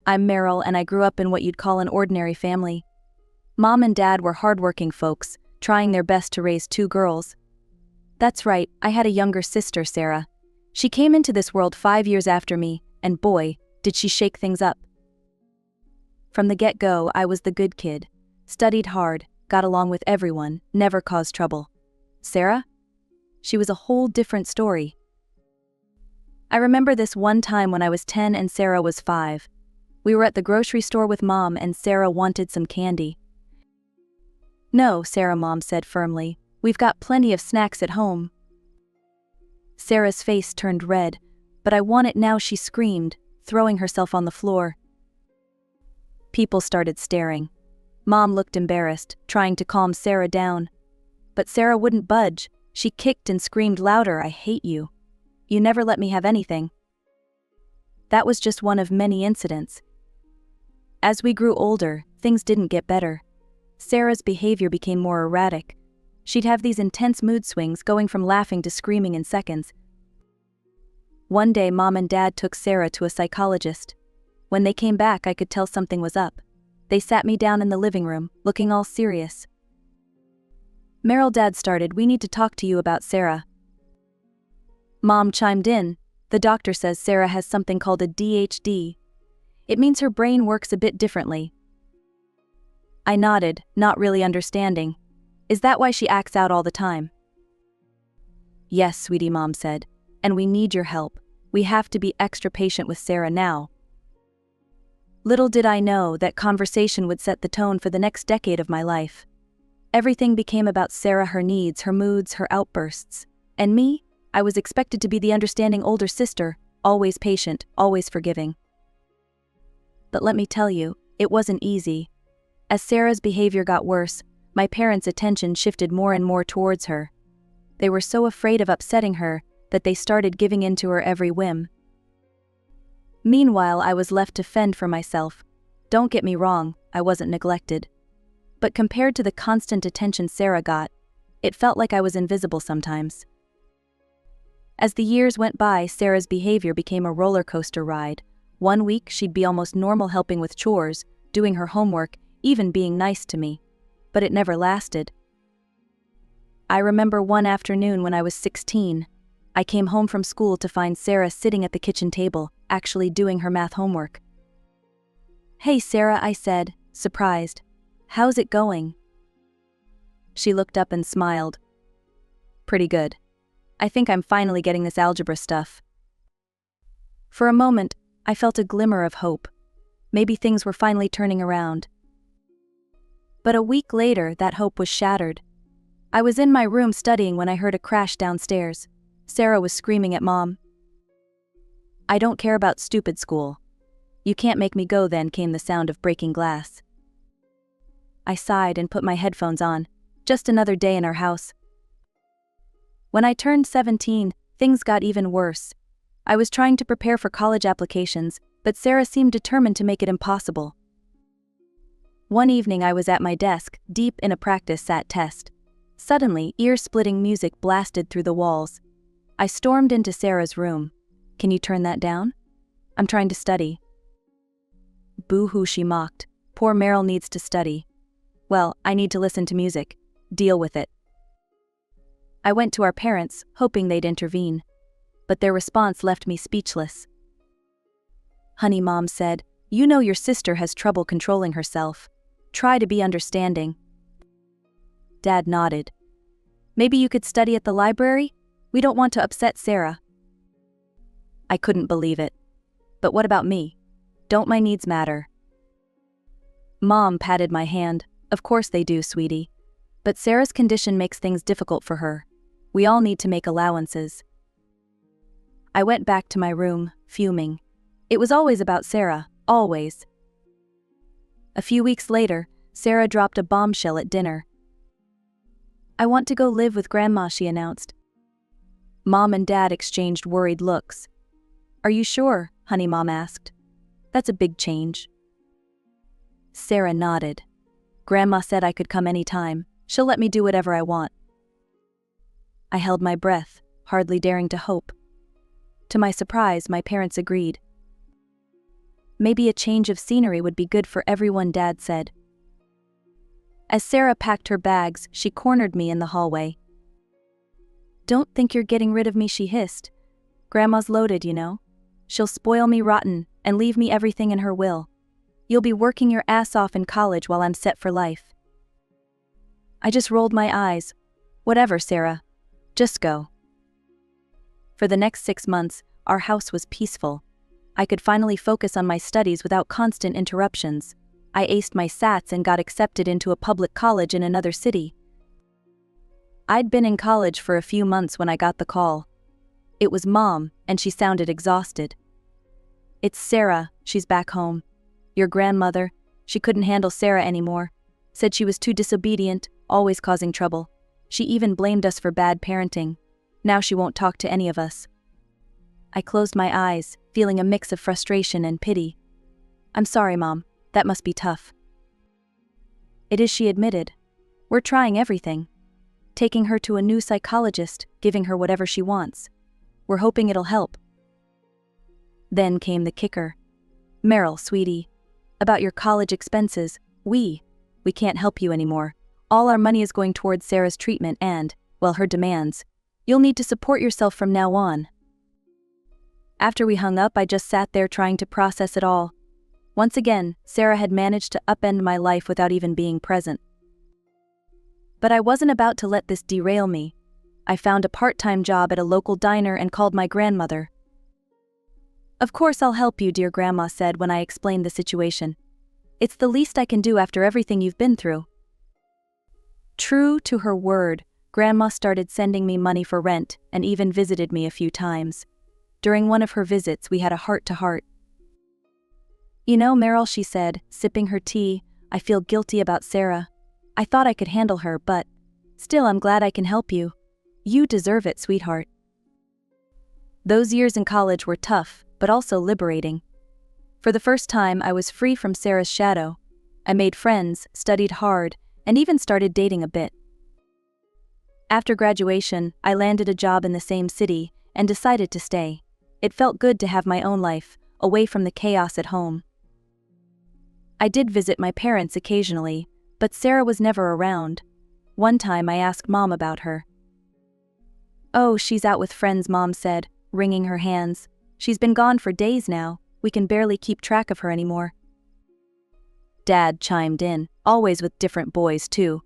I'm Meryl and I grew up in what you'd call an ordinary family. Mom and Dad were hardworking folks, trying their best to raise 2 girls. That's right, I had a younger sister, Sarah. She came into this world 5 years after me, and boy, did she shake things up. From the get-go, I was the good kid. Studied hard, got along with everyone, never caused trouble. Sarah? She was a whole different story. I remember this one time when I was 10 and Sarah was 5. We were at the grocery store with Mom and Sarah wanted some candy. "No, Sarah," Mom said firmly. "We've got plenty of snacks at home." Sarah's face turned red, "But I want it now," she screamed, throwing herself on the floor. People started staring. Mom looked embarrassed, trying to calm Sarah down. But Sarah wouldn't budge. She kicked and screamed louder, "I hate you. You never let me have anything." That was just one of many incidents. As we grew older, things didn't get better. Sarah's behavior became more erratic. She'd have these intense mood swings, going from laughing to screaming in seconds. One day, Mom and Dad took Sarah to a psychologist. When they came back, I could tell something was up. They sat me down in the living room, looking all serious. "Meryl," Dad started, "we need to talk to you about Sarah." Mom chimed in, "The doctor says Sarah has something called a DHD. It means her brain works a bit differently." I nodded, not really understanding. "Is that why she acts out all the time?" "Yes, sweetie," Mom said, "and we need your help. We have to be extra patient with Sarah now." Little did I know that conversation would set the tone for the next decade of my life. Everything became about Sarah, her needs, her moods, her outbursts. And me? I was expected to be the understanding older sister, always patient, always forgiving. But let me tell you, it wasn't easy. As Sarah's behavior got worse, my parents' attention shifted more and more towards her. They were so afraid of upsetting her that they started giving in to her every whim. Meanwhile, I was left to fend for myself. Don't get me wrong, I wasn't neglected. But compared to the constant attention Sarah got, it felt like I was invisible sometimes. As the years went by, Sarah's behavior became a roller coaster ride. One week, she'd be almost normal, helping with chores, doing her homework, even being nice to me. But it never lasted. I remember one afternoon when I was 16. I came home from school to find Sarah sitting at the kitchen table, actually doing her math homework. "Hey Sarah," I said, surprised. "How's it going?" She looked up and smiled. "Pretty good. I think I'm finally getting this algebra stuff." For a moment, I felt a glimmer of hope. Maybe things were finally turning around. But a week later, that hope was shattered. I was in my room studying when I heard a crash downstairs. Sarah was screaming at Mom. "I don't care about stupid school. You can't make me go." Then came the sound of breaking glass. I sighed and put my headphones on. Just another day in our house. When I turned 17, things got even worse. I was trying to prepare for college applications, but Sarah seemed determined to make it impossible. One evening I was at my desk, deep in a practice SAT test. Suddenly, ear-splitting music blasted through the walls. I stormed into Sarah's room. "Can you turn that down? I'm trying to study." "Boo-hoo," she mocked. "Poor Meryl needs to study." "Well, I need to listen to music. Deal with it." I went to our parents, hoping they'd intervene. But their response left me speechless. "Honey," Mom said, "you know your sister has trouble controlling herself. Try to be understanding." Dad nodded. "Maybe you could study at the library? We don't want to upset Sarah." I couldn't believe it. "But what about me? Don't my needs matter?" Mom patted my hand. "Of course they do, sweetie. But Sarah's condition makes things difficult for her. We all need to make allowances." I went back to my room, fuming. It was always about Sarah, always. A few weeks later, Sarah dropped a bombshell at dinner. "I want to go live with Grandma," she announced. Mom and Dad exchanged worried looks. "Are you sure?" honey, Mom asked. "That's a big change." Sarah nodded. "Grandma said I could come anytime. She'll let me do whatever I want." I held my breath, hardly daring to hope. To my surprise, my parents agreed. Maybe a change of scenery would be good for everyone, Dad said. As Sarah packed her bags, she cornered me in the hallway. "Don't think you're getting rid of me," she hissed. "Grandma's loaded, you know. She'll spoil me rotten and leave me everything in her will. You'll be working your ass off in college while I'm set for life." I just rolled my eyes. "Whatever, Sarah. Just go." For the next 6 months, our house was peaceful. I could finally focus on my studies without constant interruptions. I aced my SATs and got accepted into a public college in another city. I'd been in college for a few months when I got the call. It was Mom, and she sounded exhausted. "It's Sarah, she's back home. Your grandmother, she couldn't handle Sarah anymore. Said she was too disobedient, always causing trouble. She even blamed us for bad parenting. Now she won't talk to any of us." I closed my eyes, feeling a mix of frustration and pity. "I'm sorry, Mom, that must be tough." "It is," she admitted. "We're trying everything. Taking her to a new psychologist, giving her whatever she wants. We're hoping it'll help." Then came the kicker. "Meryl, sweetie, about your college expenses, we can't help you anymore. All our money is going towards Sarah's treatment and, well, her demands. You'll need to support yourself from now on." After we hung up, I just sat there trying to process it all. Once again, Sarah had managed to upend my life without even being present. But I wasn't about to let this derail me. I found a part-time job at a local diner and called my grandmother. "Of course I'll help you," dear Grandma said when I explained the situation. "It's the least I can do after everything you've been through." True to her word, Grandma started sending me money for rent and even visited me a few times. During one of her visits, we had a heart-to-heart. "You know, Meryl," she said, sipping her tea, "I feel guilty about Sarah. I thought I could handle her, but still I'm glad I can help you. You deserve it, sweetheart." Those years in college were tough, but also liberating. For the first time, I was free from Sarah's shadow. I made friends, studied hard, and even started dating a bit. After graduation, I landed a job in the same city and decided to stay. It felt good to have my own life, away from the chaos at home. I did visit my parents occasionally, but Sarah was never around. One time I asked Mom about her. "Oh, she's out with friends," Mom said, wringing her hands. "She's been gone for days now. We can barely keep track of her anymore." Dad chimed in, always with different boys too.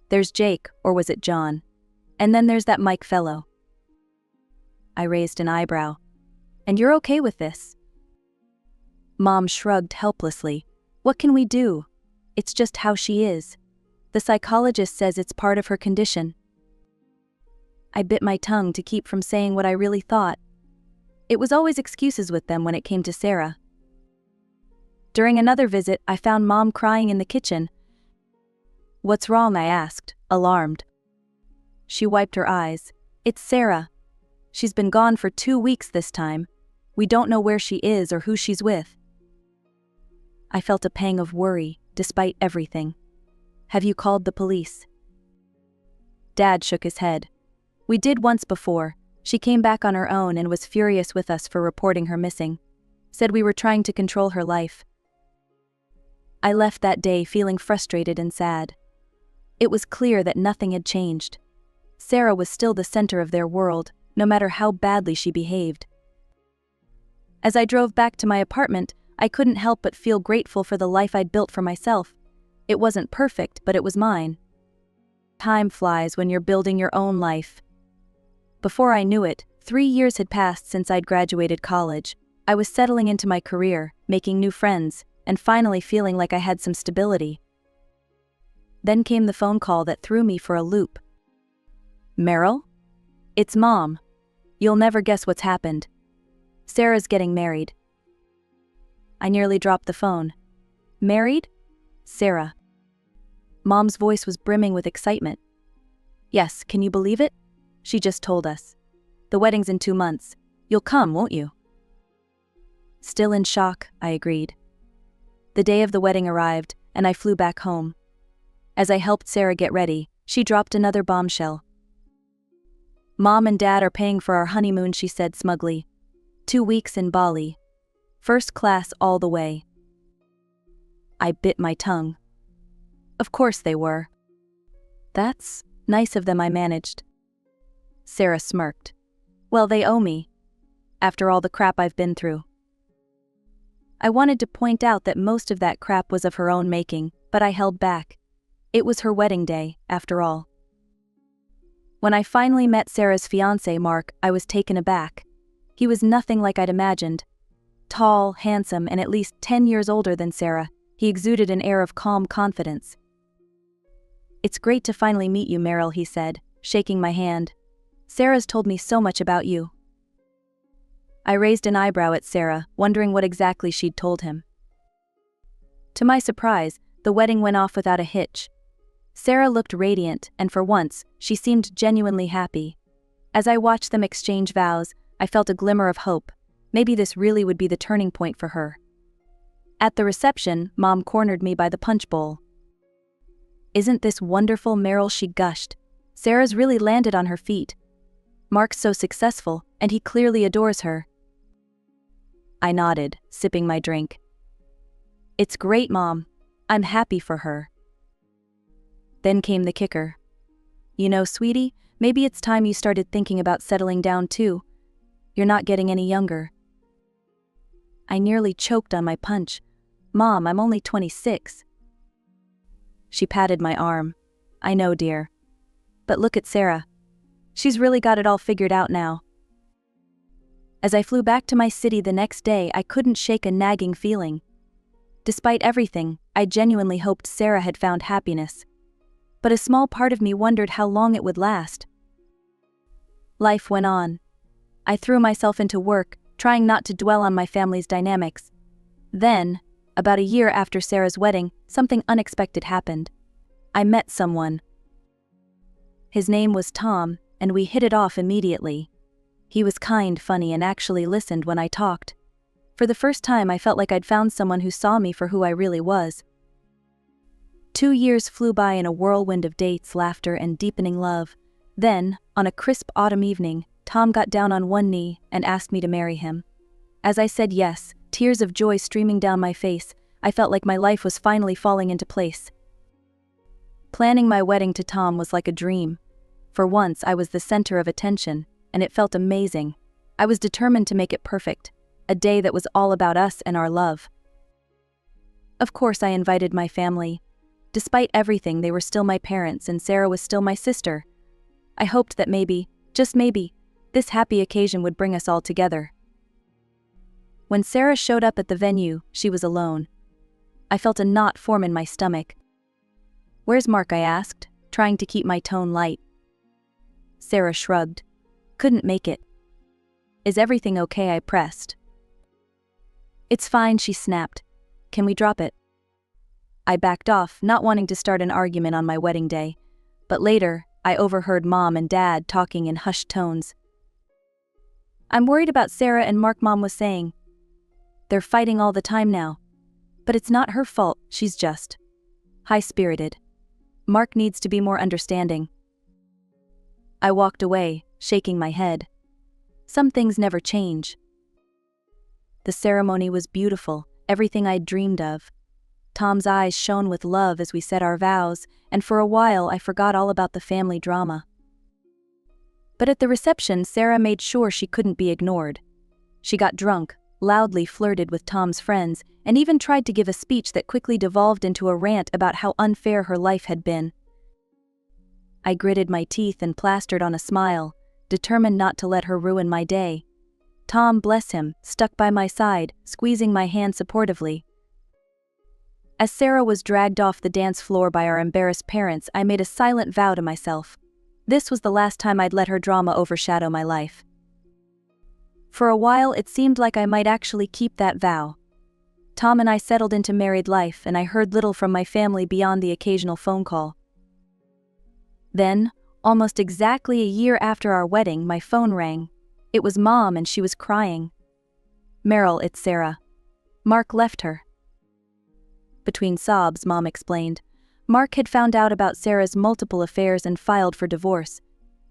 "There's Jake, or was it John? And then there's that Mike fellow." I raised an eyebrow. "And you're okay with this?" Mom shrugged helplessly. "What can we do? It's just how she is. The psychologist says it's part of her condition." I bit my tongue to keep from saying what I really thought. It was always excuses with them when it came to Sarah. During another visit, I found Mom crying in the kitchen. "What's wrong?" I asked, alarmed. She wiped her eyes. "It's Sarah. She's been gone for 2 weeks this time. We don't know where she is or who she's with." I felt a pang of worry, despite everything. "Have you called the police?" Dad shook his head. "We did once before. She came back on her own and was furious with us for reporting her missing. Said we were trying to control her life." I left that day feeling frustrated and sad. It was clear that nothing had changed. Sarah was still the center of their world, no matter how badly she behaved. As I drove back to my apartment, I couldn't help but feel grateful for the life I'd built for myself. It wasn't perfect, but it was mine. Time flies when you're building your own life. Before I knew it, 3 years had passed since I'd graduated college. I was settling into my career, making new friends, and finally feeling like I had some stability. Then came the phone call that threw me for a loop. "Meryl? It's Mom. You'll never guess what's happened. Sarah's getting married." I nearly dropped the phone. "Married? Sarah?" Mom's voice was brimming with excitement. "Yes, can you believe it? She just told us. The wedding's in 2 months. You'll come, won't you?" Still in shock, I agreed. The day of the wedding arrived, and I flew back home. As I helped Sarah get ready, she dropped another bombshell. "Mom and Dad are paying for our honeymoon," she said smugly. 2 weeks in Bali. First class all the way. I bit my tongue. Of course they were. That's nice of them, I managed. Sarah smirked. Well, they owe me. After all the crap I've been through. I wanted to point out that most of that crap was of her own making, but I held back. It was her wedding day, after all. When I finally met Sarah's fiancé, Mark, I was taken aback. He was nothing like I'd imagined. Tall, handsome, and at least 10 years older than Sarah, he exuded an air of calm confidence. It's great to finally meet you, Meryl, he said, shaking my hand. Sarah's told me so much about you. I raised an eyebrow at Sarah, wondering what exactly she'd told him. To my surprise, the wedding went off without a hitch. Sarah looked radiant, and for once, she seemed genuinely happy. As I watched them exchange vows, I felt a glimmer of hope. Maybe this really would be the turning point for her. At the reception, Mom cornered me by the punch bowl. Isn't this wonderful, Meryl, she gushed. Sarah's really landed on her feet. Mark's so successful, and he clearly adores her. I nodded, sipping my drink. It's great, Mom. I'm happy for her. Then came the kicker. You know, sweetie, maybe it's time you started thinking about settling down too. You're not getting any younger. I nearly choked on my punch. Mom, I'm only 26. She patted my arm. I know, dear. But look at Sarah. She's really got it all figured out now. As I flew back to my city the next day, I couldn't shake a nagging feeling. Despite everything, I genuinely hoped Sarah had found happiness. But a small part of me wondered how long it would last. Life went on. I threw myself into work, trying not to dwell on my family's dynamics. Then, about a year after Sarah's wedding, something unexpected happened. I met someone. His name was Tom, and we hit it off immediately. He was kind, funny, and actually listened when I talked. For the first time, I felt like I'd found someone who saw me for who I really was. 2 years flew by in a whirlwind of dates, laughter, and deepening love. Then, on a crisp autumn evening, Tom got down on one knee and asked me to marry him. As I said yes, tears of joy streaming down my face, I felt like my life was finally falling into place. Planning my wedding to Tom was like a dream. For once, I was the center of attention, and it felt amazing. I was determined to make it perfect, a day that was all about us and our love. Of course, I invited my family. Despite everything, they were still my parents, and Sarah was still my sister. I hoped that maybe, just maybe, this happy occasion would bring us all together. When Sarah showed up at the venue, she was alone. I felt a knot form in my stomach. Where's Mark? I asked, trying to keep my tone light. Sarah shrugged. Couldn't make it. Is everything okay? I pressed. It's fine, she snapped. Can we drop it? I backed off, not wanting to start an argument on my wedding day. But later, I overheard Mom and Dad talking in hushed tones. I'm worried about Sarah and Mark, Mom was saying. They're fighting all the time now. But it's not her fault, she's just high-spirited. Mark needs to be more understanding. I walked away, shaking my head. Some things never change. The ceremony was beautiful, everything I'd dreamed of. Tom's eyes shone with love as we said our vows, and for a while I forgot all about the family drama. But at the reception, Sarah made sure she couldn't be ignored. She got drunk, loudly flirted with Tom's friends, and even tried to give a speech that quickly devolved into a rant about how unfair her life had been. I gritted my teeth and plastered on a smile, determined not to let her ruin my day. Tom, bless him, stuck by my side, squeezing my hand supportively. As Sarah was dragged off the dance floor by our embarrassed parents, I made a silent vow to myself. This was the last time I'd let her drama overshadow my life. For a while, it seemed like I might actually keep that vow. Tom and I settled into married life, and I heard little from my family beyond the occasional phone call. Then, almost exactly a year after our wedding, my phone rang. It was Mom, and she was crying. Meryl, it's Sarah. Mark left her. Between sobs, Mom explained. Mark had found out about Sarah's multiple affairs and filed for divorce.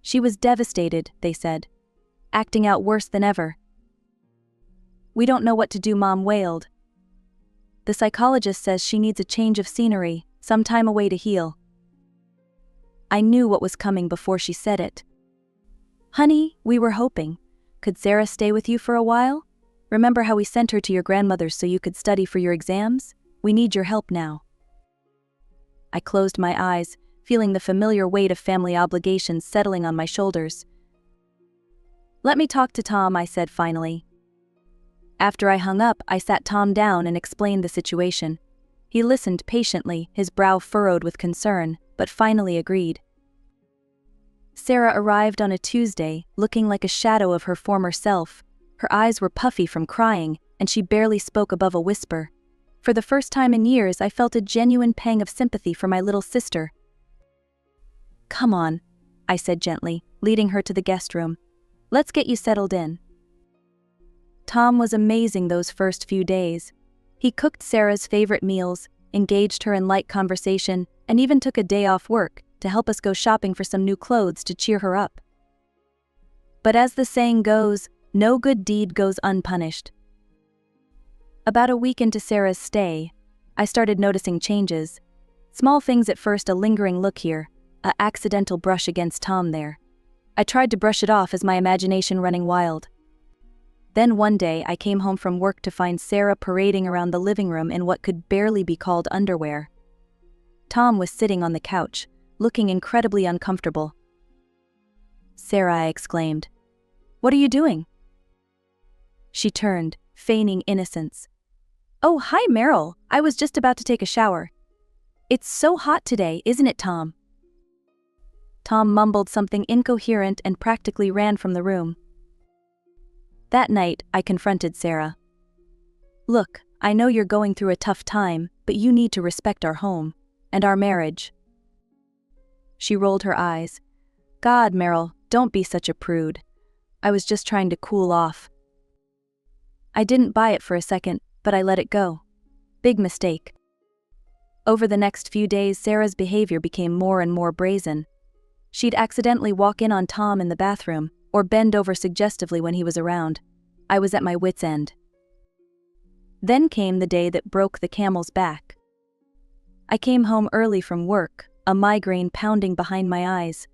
She was devastated, they said. Acting out worse than ever. We don't know what to do, Mom wailed. The psychologist says she needs a change of scenery, some time away to heal. I knew what was coming before she said it. Honey, we were hoping. Could Sarah stay with you for a while? Remember how we sent her to your grandmother's so you could study for your exams? We need your help now. I closed my eyes, feeling the familiar weight of family obligations settling on my shoulders. Let me talk to Tom, I said finally. After I hung up, I sat Tom down and explained the situation. He listened patiently, his brow furrowed with concern, but finally agreed. Sarah arrived on a Tuesday, looking like a shadow of her former self. Her eyes were puffy from crying, and she barely spoke above a whisper. For the first time in years, I felt a genuine pang of sympathy for my little sister. Come on, I said gently, leading her to the guest room. Let's get you settled in. Tom was amazing those first few days. He cooked Sarah's favorite meals, engaged her in light conversation, and even took a day off work to help us go shopping for some new clothes to cheer her up. But as the saying goes, no good deed goes unpunished. About a week into Sarah's stay, I started noticing changes. Small things at first, a lingering look here, an accidental brush against Tom there. I tried to brush it off as my imagination running wild. Then one day I came home from work to find Sarah parading around the living room in what could barely be called underwear. Tom was sitting on the couch, looking incredibly uncomfortable. Sarah, I exclaimed. What are you doing? She turned, feigning innocence. Oh, hi Meryl, I was just about to take a shower. It's so hot today, isn't it, Tom? Tom mumbled something incoherent and practically ran from the room. That night, I confronted Sarah. Look, I know you're going through a tough time, but you need to respect our home and our marriage. She rolled her eyes. God, Meryl, don't be such a prude. I was just trying to cool off. I didn't buy it for a second, but I let it go. Big mistake. Over the next few days, Sarah's behavior became more and more brazen. She'd accidentally walk in on Tom in the bathroom, or bend over suggestively when he was around. I was at my wit's end. Then came the day that broke the camel's back. I came home early from work, a migraine pounding behind my eyes.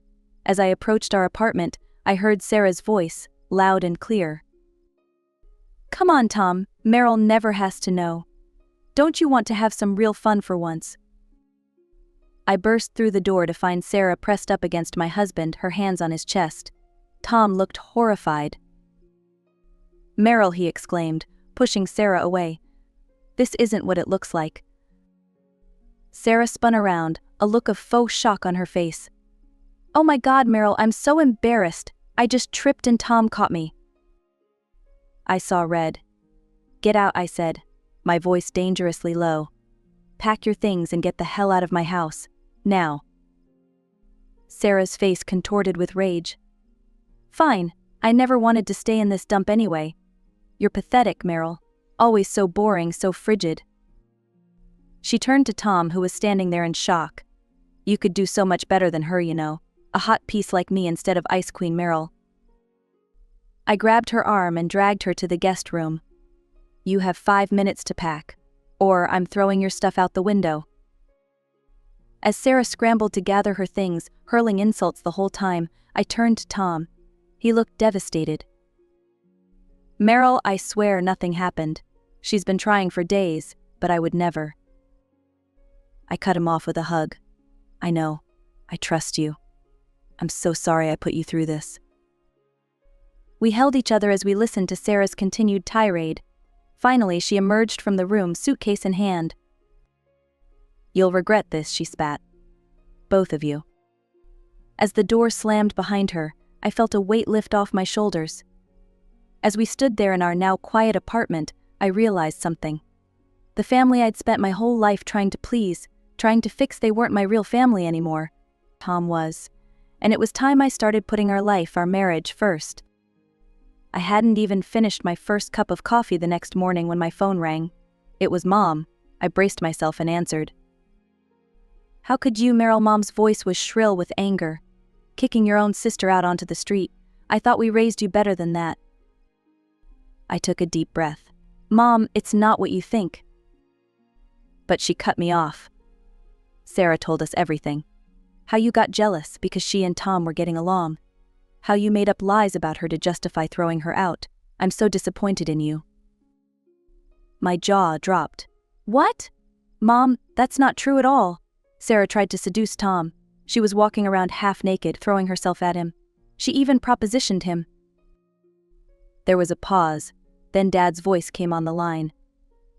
As I approached our apartment, I heard Sarah's voice, loud and clear. Come on, Tom, Meryl never has to know. Don't you want to have some real fun for once? I burst through the door to find Sarah pressed up against my husband, her hands on his chest. Tom looked horrified. Meryl, he exclaimed, pushing Sarah away. This isn't what it looks like. Sarah spun around, a look of faux shock on her face. Oh my God, Meryl, I'm so embarrassed. I just tripped and Tom caught me. I saw red. Get out, I said, my voice dangerously low. Pack your things and get the hell out of my house. Now. Sarah's face contorted with rage. Fine, I never wanted to stay in this dump anyway. You're pathetic, Meryl. Always so boring, so frigid. She turned to Tom, who was standing there in shock. You could do so much better than her, you know. A hot piece like me instead of Ice Queen Meryl. I grabbed her arm and dragged her to the guest room. You have 5 minutes to pack, or I'm throwing your stuff out the window. As Sarah scrambled to gather her things, hurling insults the whole time, I turned to Tom. He looked devastated. Meryl, I swear nothing happened. She's been trying for days, but I would never. I cut him off with a hug. I know. I trust you. I'm so sorry I put you through this. We held each other as we listened to Sarah's continued tirade. Finally, she emerged from the room, suitcase in hand. You'll regret this, she spat. Both of you. As the door slammed behind her, I felt a weight lift off my shoulders. As we stood there in our now quiet apartment, I realized something. The family I'd spent my whole life trying to please, trying to fix, they weren't my real family anymore. Tom was. And it was time I started putting our life, our marriage, first. I hadn't even finished my first cup of coffee the next morning when my phone rang. It was Mom. I braced myself and answered. How could you, Meryl? Mom's voice was shrill with anger. Kicking your own sister out onto the street. I thought we raised you better than that. I took a deep breath. Mom, it's not what you think. But she cut me off. Sarah told us everything. How you got jealous because she and Tom were getting along. How you made up lies about her to justify throwing her out. I'm so disappointed in you. My jaw dropped. What? Mom, that's not true at all. Sarah tried to seduce Tom. She was walking around half naked, throwing herself at him. She even propositioned him. There was a pause. Then Dad's voice came on the line.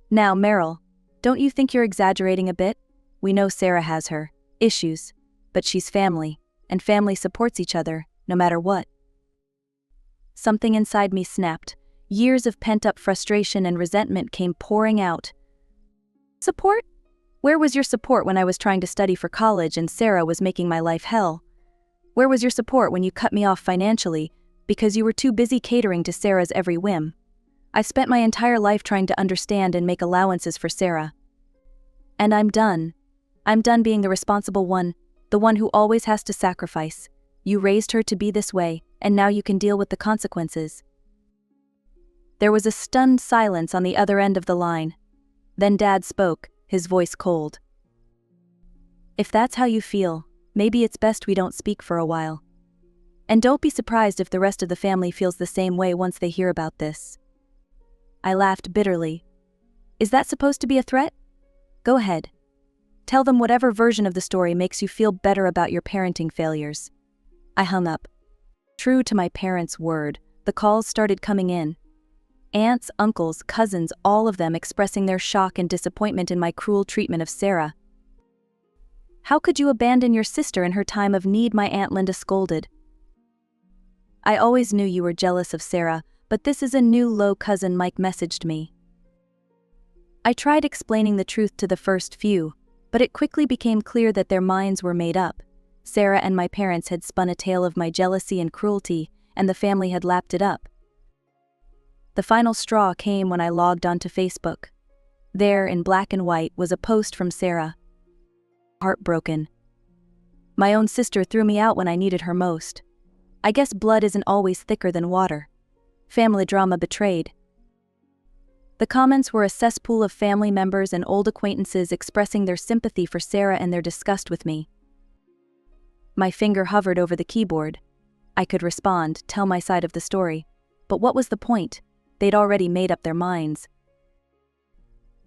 Now, Meryl, don't you think you're exaggerating a bit? We know Sarah has her issues, but she's family, and family supports each other, no matter what. Something inside me snapped. Years of pent-up frustration and resentment came pouring out. Support? Where was your support when I was trying to study for college and Sarah was making my life hell? Where was your support when you cut me off financially because you were too busy catering to Sarah's every whim? I spent my entire life trying to understand and make allowances for Sarah. And I'm done. I'm done being the responsible one, the one who always has to sacrifice. You raised her to be this way, and now you can deal with the consequences. There was a stunned silence on the other end of the line. Then Dad spoke, his voice cold. If that's how you feel, maybe it's best we don't speak for a while. And don't be surprised if the rest of the family feels the same way once they hear about this. I laughed bitterly. Is that supposed to be a threat? Go ahead. Tell them whatever version of the story makes you feel better about your parenting failures. I hung up. True to my parents' word, the calls started coming in. Aunts, uncles, cousins, all of them expressing their shock and disappointment in my cruel treatment of Sarah. How could you abandon your sister in her time of need? My Aunt Linda scolded. I always knew you were jealous of Sarah, but this is a new low. Cousin Mike messaged me. I tried explaining the truth to the first few, but it quickly became clear that their minds were made up. Sarah and my parents had spun a tale of my jealousy and cruelty, and the family had lapped it up. The final straw came when I logged onto Facebook. There, in black and white, was a post from Sarah. Heartbroken. My own sister threw me out when I needed her most. I guess blood isn't always thicker than water. Family drama betrayed. The comments were a cesspool of family members and old acquaintances expressing their sympathy for Sarah and their disgust with me. My finger hovered over the keyboard. I could respond, tell my side of the story. But what was the point? They'd already made up their minds.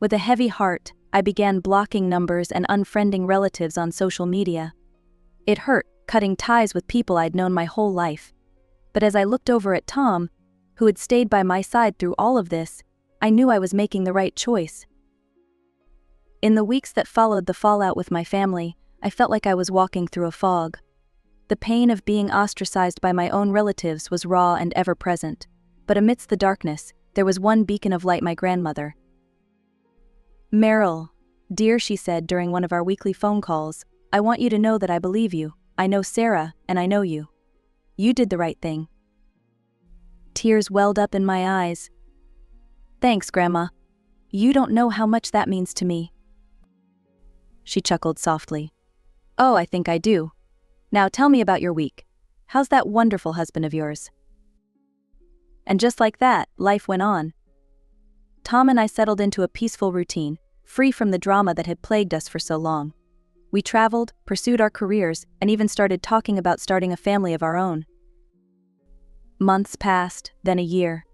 With a heavy heart, I began blocking numbers and unfriending relatives on social media. It hurt, cutting ties with people I'd known my whole life. But as I looked over at Tom, who had stayed by my side through all of this, I knew I was making the right choice. In the weeks that followed the fallout with my family, I felt like I was walking through a fog. The pain of being ostracized by my own relatives was raw and ever-present. But amidst the darkness, there was one beacon of light: my grandmother. Meryl, dear, she said during one of our weekly phone calls, I want you to know that I believe you. I know Sarah, and I know you. You did the right thing. Tears welled up in my eyes. Thanks, Grandma. You don't know how much that means to me. She chuckled softly. Oh, I think I do. Now tell me about your week. How's that wonderful husband of yours? And just like that, life went on. Tom and I settled into a peaceful routine, free from the drama that had plagued us for so long. We traveled, pursued our careers, and even started talking about starting a family of our own. Months passed, then a year.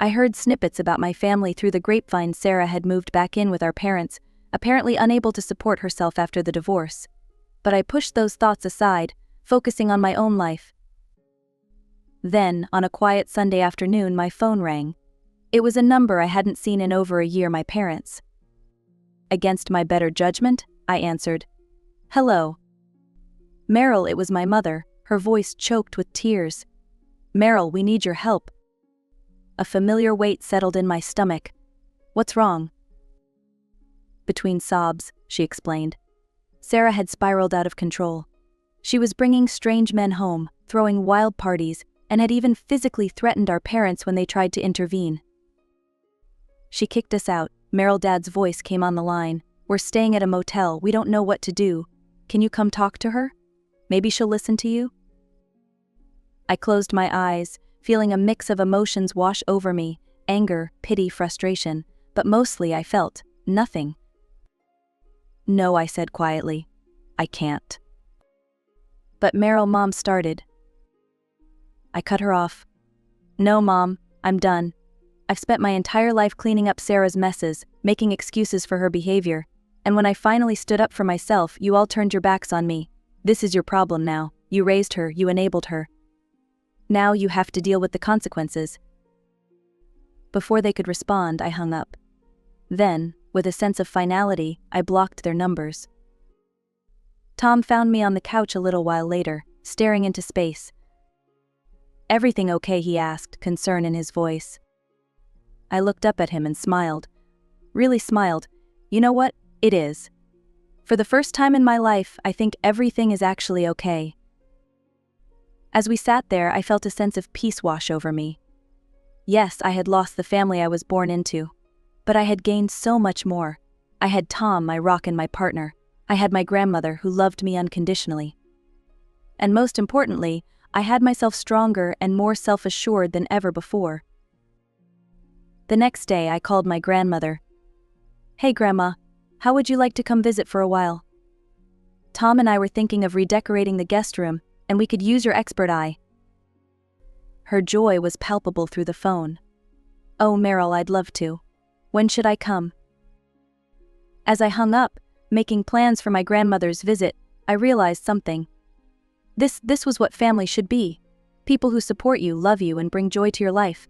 I heard snippets about my family through the grapevine. Sarah had moved back in with our parents, apparently unable to support herself after the divorce. But I pushed those thoughts aside, focusing on my own life. Then, on a quiet Sunday afternoon, my phone rang. It was a number I hadn't seen in over a year: my parents. Against my better judgment, I answered. Hello. Meryl, it was my mother, her voice choked with tears. Meryl, we need your help. A familiar weight settled in my stomach. What's wrong? Between sobs, she explained. Sarah had spiraled out of control. She was bringing strange men home, throwing wild parties, and had even physically threatened our parents when they tried to intervene. She kicked us out. Meryl, Dad's voice came on the line. We're staying at a motel. We don't know what to do. Can you come talk to her? Maybe she'll listen to you? I closed my eyes, feeling a mix of emotions wash over me: anger, pity, frustration, but mostly I felt nothing. "No," I said quietly. "I can't." "But Meryl," Mom started. I cut her off. "No, Mom, I'm done. I've spent my entire life cleaning up Sarah's messes, making excuses for her behavior, and when I finally stood up for myself, you all turned your backs on me. This is your problem now. You raised her, you enabled her. Now you have to deal with the consequences." Before they could respond, I hung up. Then, with a sense of finality, I blocked their numbers. Tom found me on the couch a little while later, staring into space. "Everything okay?" he asked, concern in his voice. I looked up at him and smiled. Really smiled. "You know what? It is. For the first time in my life, I think everything is actually okay." As we sat there, I felt a sense of peace wash over me. Yes, I had lost the family I was born into. But I had gained so much more. I had Tom, my rock and my partner. I had my grandmother who loved me unconditionally. And most importantly, I had myself stronger and more self-assured than ever before. The next day, I called my grandmother. "Hey Grandma, how would you like to come visit for a while? Tom and I were thinking of redecorating the guest room, and we could use your expert eye." Her joy was palpable through the phone. "Oh Meryl, I'd love to. When should I come?" As I hung up, making plans for my grandmother's visit, I realized something. This was what family should be. People who support you, love you, and bring joy to your life.